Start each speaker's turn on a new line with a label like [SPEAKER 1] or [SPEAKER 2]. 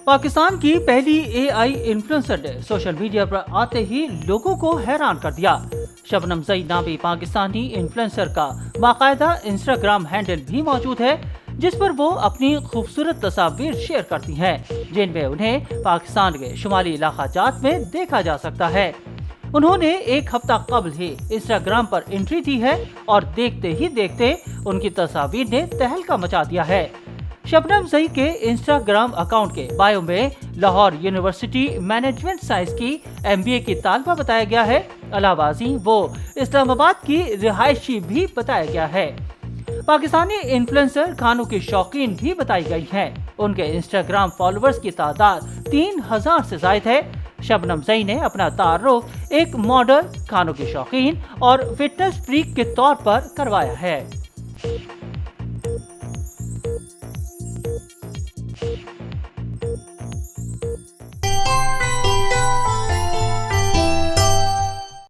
[SPEAKER 1] पाकिस्तान की पहली AI influencer ने सोशल मीडिया पर आते ही लोगों को हैरान कर दिया। शबनम जई नामी पाकिस्तानी इन्फ्लुएंसर का बाकायदा इंस्टाग्राम हैंडल भी मौजूद है, जिस पर वो अपनी खूबसूरत तस्वीर शेयर करती हैं, जिनमें उन्हें पाकिस्तान के शुमाली इलाका जात में देखा जा सकता है। उन्होंने एक हफ्ता कबल ही इंस्टाग्राम पर एंट्री दी है और देखते ही देखते उनकी तस्वीर ने तहलका मचा दिया है। शबनम जई के इंस्टाग्राम अकाउंट के बायो में लाहौर यूनिवर्सिटी मैनेजमेंट साइंस की एमबीए की तालिबा बताया गया है। अलावाजी वो इस्लामाबाद की रिहायशी भी बताया गया है। पाकिस्तानी इन्फ्लुएंसर खानों की शौकीन भी बताई गई हैं। उनके इंस्टाग्राम फॉलोअर्स की तादाद 3000 से ज्यादा है। शबनम जई ने अपना तारुफ एक मॉडल, खानों की शौकीन और फिटनेस फ्रीक के तौर पर करवाया है।